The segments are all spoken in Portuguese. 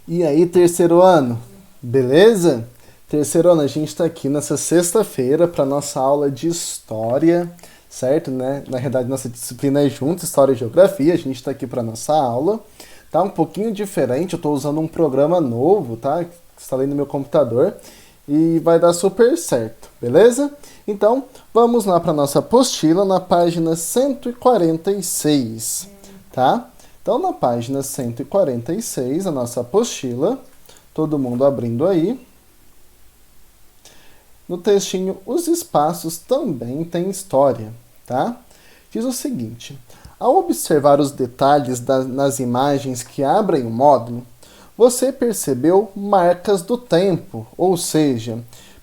E aí, terceiro ano, beleza? Terceiro ano, a gente está aqui nessa sexta-feira para nossa aula de história, certo? Né? Na verdade, nossa disciplina é junto, História e Geografia. A gente está aqui para nossa aula. Tá um pouquinho diferente, eu estou usando um programa novo, tá? Que instalei no meu computador e vai dar super certo, beleza? Então, vamos lá para nossa apostila na página 146, tá? Então, na página 146, a nossa apostila, todo mundo abrindo aí. No textinho, os espaços também têm história, tá? Diz o seguinte: ao observar os detalhes nas imagens que abrem o módulo, você percebeu marcas do tempo, ou seja,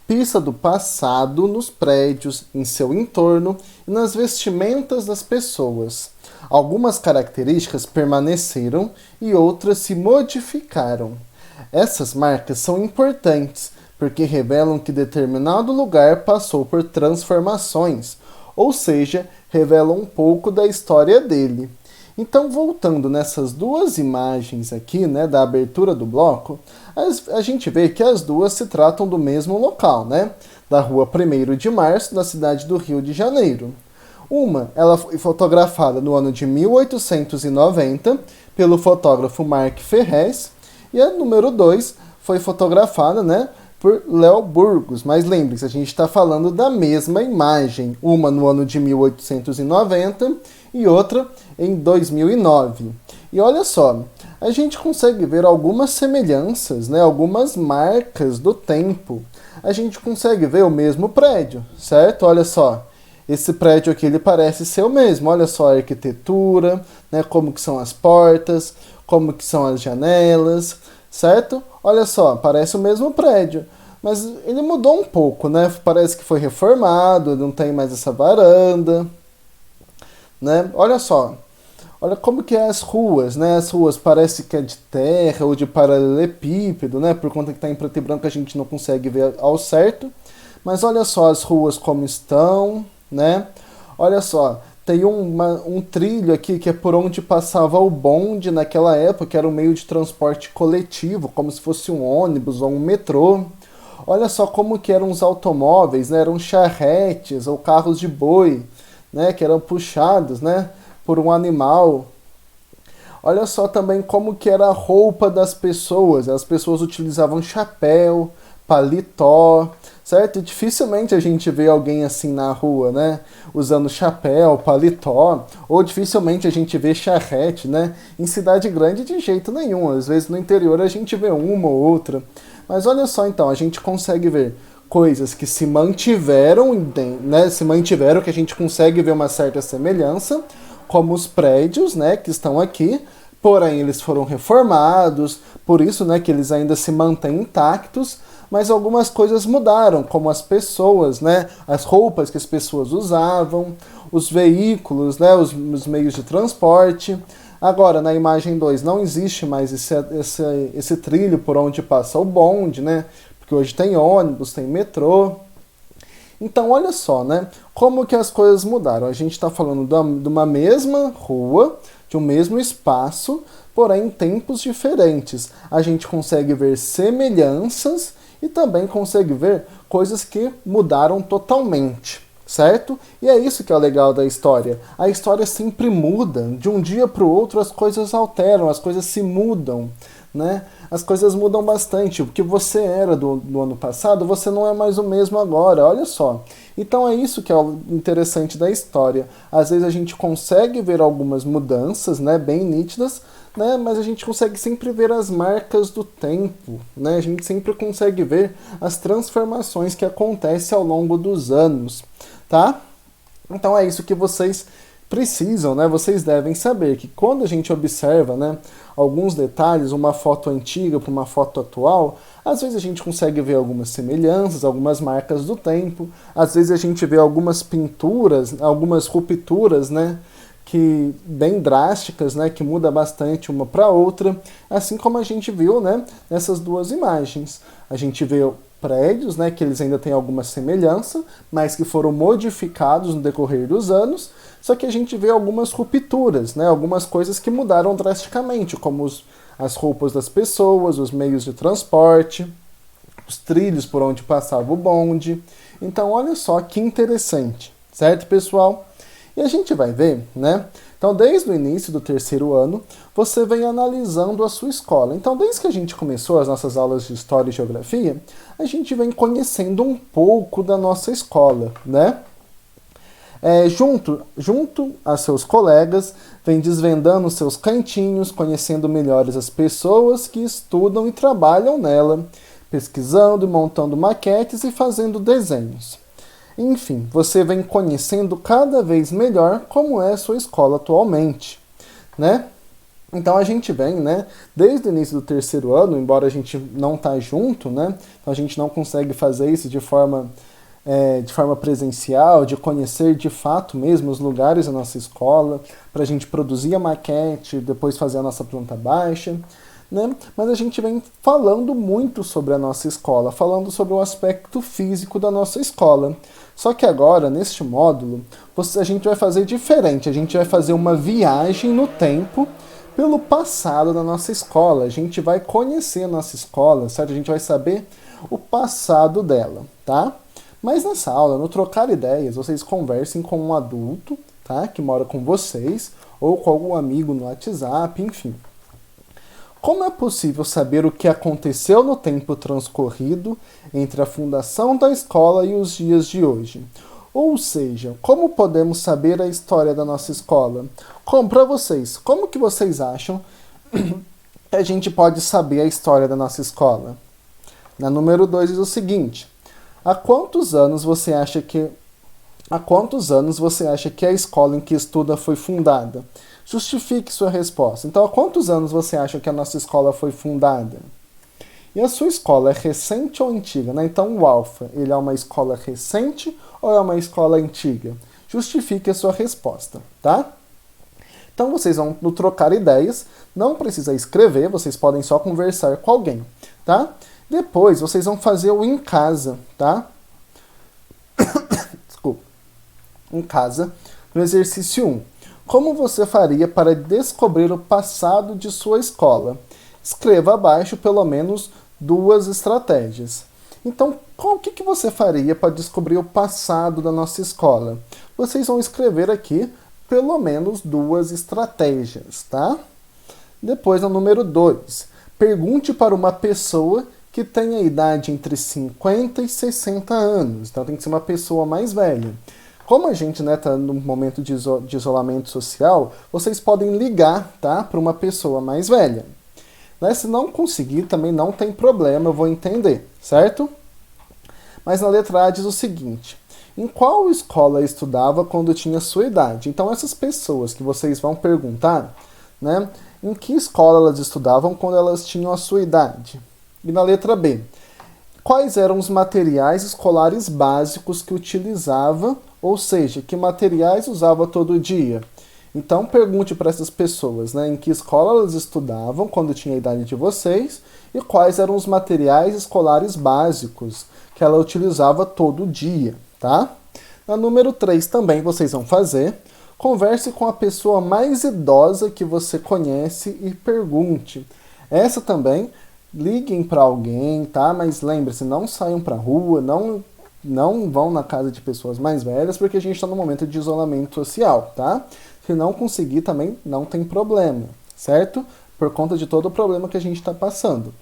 pista do passado nos prédios, em seu entorno e nas vestimentas das pessoas. Algumas características permaneceram e outras se modificaram. Essas marcas são importantes porque revelam que determinado lugar passou por transformações, ou seja, revelam um pouco da história dele. Então, voltando nessas duas imagens aqui, né, da abertura do bloco, a gente vê que as duas se tratam do mesmo local, né, da rua 1º de Março, da cidade do Rio de Janeiro. Uma, ela foi fotografada no ano de 1890 pelo fotógrafo Marc Ferrez, e a número 2 foi fotografada, né, por Léo Burgos. Mas lembre-se, a gente está falando da mesma imagem, uma no ano de 1890 e outra em 2009. E olha só, a gente consegue ver algumas semelhanças, né, algumas marcas do tempo. A gente consegue ver o mesmo prédio, certo? Olha só, esse prédio aqui ele parece ser o mesmo. Olha só a arquitetura, né, como que são as portas, como que são as janelas, certo? Olha só, parece o mesmo prédio, mas ele mudou um pouco, né? Parece que foi reformado, não tem mais essa varanda, né? Olha só, olha como que é as ruas, né? As ruas parece que é de terra ou de paralelepípedo, né? Por conta que está em preto e branco a gente não consegue ver ao certo. Mas olha só as ruas como estão, né? Olha só, tem um trilho aqui que é por onde passava o bonde naquela época, que era um meio de transporte coletivo, como se fosse um ônibus ou um metrô. Olha só como que eram os automóveis, né? Eram charretes ou carros de boi, né? Que eram puxados, né, por um animal. Olha só também como que era a roupa das pessoas. As pessoas utilizavam chapéu, paletó, certo? E dificilmente a gente vê alguém assim na rua, né? Usando chapéu, paletó, ou dificilmente a gente vê charrete, né? Em cidade grande de jeito nenhum. Às vezes no interior a gente vê uma ou outra. Mas olha só então, a gente consegue ver coisas que se mantiveram, né? Se mantiveram, que a gente consegue ver uma certa semelhança, como os prédios, né, que estão aqui, porém eles foram reformados, por isso, né, que eles ainda se mantêm intactos, mas algumas coisas mudaram, como as pessoas, né, as roupas que as pessoas usavam, os veículos, né, os meios de transporte. Agora, na imagem 2 não existe mais esse trilho por onde passa o bonde, né, porque hoje tem ônibus, tem metrô. Então, olha só, né? Como que as coisas mudaram. A gente está falando de uma mesma rua, de um mesmo espaço, porém em tempos diferentes. A gente consegue ver semelhanças e também consegue ver coisas que mudaram totalmente, certo? E é isso que é o legal da história. A história sempre muda. De um dia para o outro as coisas alteram, as coisas se mudam, né? As coisas mudam bastante. O que você era do ano passado, você não é mais o mesmo agora, olha só. Então é isso que é o interessante da história. Às vezes a gente consegue ver algumas mudanças, né, bem nítidas, né, mas a gente consegue sempre ver as marcas do tempo, né? A gente sempre consegue ver as transformações que acontecem ao longo dos anos, tá? Então é isso que vocês precisam, né? Vocês devem saber que quando a gente observa, né, alguns detalhes, uma foto antiga para uma foto atual, às vezes a gente consegue ver algumas semelhanças, algumas marcas do tempo, às vezes a gente vê algumas pinturas, algumas rupturas, né, que bem drásticas, né, que muda bastante uma para outra, assim como a gente viu, né, nessas duas imagens. A gente vê prédios, né, que eles ainda têm alguma semelhança, mas que foram modificados no decorrer dos anos, só que a gente vê algumas rupturas, né, algumas coisas que mudaram drasticamente, como as roupas das pessoas, os meios de transporte, os trilhos por onde passava o bonde. Então, olha só que interessante, certo, pessoal? E a gente vai ver, né? Então, desde o início do terceiro ano, você vem analisando a sua escola. Então, desde que a gente começou as nossas aulas de História e Geografia, a gente vem conhecendo um pouco da nossa escola, né? Junto a seus colegas, vem desvendando seus cantinhos, conhecendo melhores as pessoas que estudam e trabalham nela, pesquisando, montando maquetes e fazendo desenhos. Enfim, você vem conhecendo cada vez melhor como é a sua escola atualmente, né? Então a gente vem, né, desde o início do terceiro ano, embora a gente não tá junto, né? Então a gente não consegue fazer isso de forma presencial, de conhecer de fato mesmo os lugares da nossa escola, para a gente produzir a maquete, depois fazer a nossa planta baixa, né? Mas a gente vem falando muito sobre a nossa escola, falando sobre o aspecto físico da nossa escola. Só que agora, neste módulo, a gente vai fazer diferente, a gente vai fazer uma viagem no tempo pelo passado da nossa escola. A gente vai conhecer a nossa escola, certo? A gente vai saber o passado dela, tá? Mas nessa aula, no trocar ideias, vocês conversem com um adulto, tá? Que mora com vocês, ou com algum amigo no WhatsApp, enfim. Como é possível saber o que aconteceu no tempo transcorrido entre a fundação da escola e os dias de hoje? Ou seja, como podemos saber a história da nossa escola? Para vocês, como que vocês acham que a gente pode saber a história da nossa escola? Na número 2 diz o seguinte: há quantos anos você acha que a escola em que estuda foi fundada? Justifique sua resposta. Então, há quantos anos você acha que a nossa escola foi fundada? E a sua escola é recente ou antiga, né? Então, o alfa, ele é uma escola recente ou é uma escola antiga? Justifique a sua resposta, tá? Então, vocês vão trocar ideias, não precisa escrever, vocês podem só conversar com alguém, tá? Depois, vocês vão fazer o em casa, tá? Desculpa. Em casa, no exercício 1. Como você faria para descobrir o passado de sua escola? Escreva abaixo pelo menos 2 estratégias. Então, o que você faria para descobrir o passado da nossa escola? Vocês vão escrever aqui pelo menos 2 estratégias, tá? Depois, no número 2, pergunte para uma pessoa que tenha idade entre 50 e 60 anos. Então, tem que ser uma pessoa mais velha. Como a gente está num momento de isolamento social, vocês podem ligar, tá, para uma pessoa mais velha. Né? Se não conseguir, também não tem problema, eu vou entender, certo? Mas na letra A diz o seguinte: em qual escola estudava quando tinha sua idade? Então essas pessoas que vocês vão perguntar, né, em que escola elas estudavam quando elas tinham a sua idade? E na letra B, quais eram os materiais escolares básicos que utilizava, ou seja, que materiais usava todo dia? Então pergunte para essas pessoas, né, em que escola elas estudavam quando tinha a idade de vocês e quais eram os materiais escolares básicos que ela utilizava todo dia, tá? Na número 3 também vocês vão fazer. Converse com a pessoa mais idosa que você conhece e pergunte. Essa também, liguem para alguém, tá? Mas lembre-se, não saiam para a rua, não vão na casa de pessoas mais velhas, porque a gente está no momento de isolamento social, tá? Se não conseguir também, não tem problema, certo? Por conta de todo o problema que a gente está passando.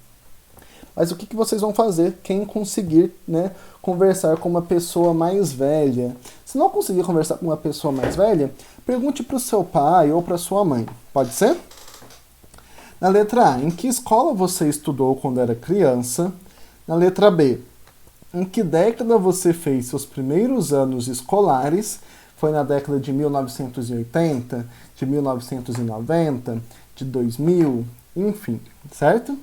Mas o que vocês vão fazer? Quem conseguir, né, conversar com uma pessoa mais velha. Se não conseguir conversar com uma pessoa mais velha, pergunte para o seu pai ou para sua mãe. Pode ser? Na letra A, em que escola você estudou quando era criança? Na letra B, em que década você fez seus primeiros anos escolares? Foi na década de 1980, de 1990, de 2000, enfim, certo?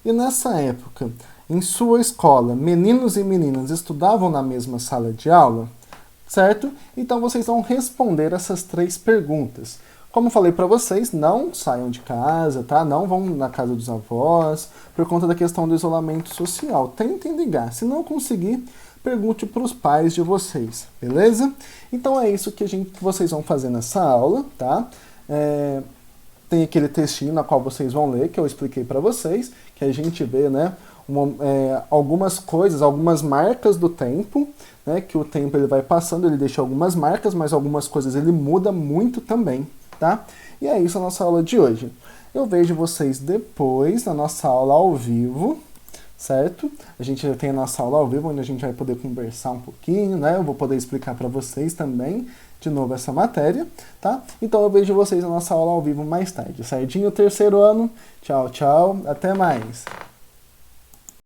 E nessa época, em sua escola, meninos e meninas estudavam na mesma sala de aula? Certo? Então vocês vão responder essas 3 perguntas. Como falei para vocês, não saiam de casa, tá? Não vão na casa dos avós, por conta da questão do isolamento social. Tentem ligar. Se não conseguir, pergunte para os pais de vocês, beleza? Então é isso que vocês vão fazer nessa aula, tá? tem aquele textinho na qual vocês vão ler, que eu expliquei para vocês, que a gente vê, né, algumas coisas, algumas marcas do tempo, né, que o tempo ele vai passando, ele deixa algumas marcas, mas algumas coisas ele muda muito também, tá? E é isso a nossa aula de hoje. Eu vejo vocês depois na nossa aula ao vivo, certo? A gente já tem a nossa aula ao vivo, onde a gente vai poder conversar um pouquinho, né? Eu vou poder explicar para vocês também, de novo, essa matéria, tá? Então eu vejo vocês na nossa aula ao vivo mais tarde, certinho? Terceiro ano, tchau, tchau, até mais!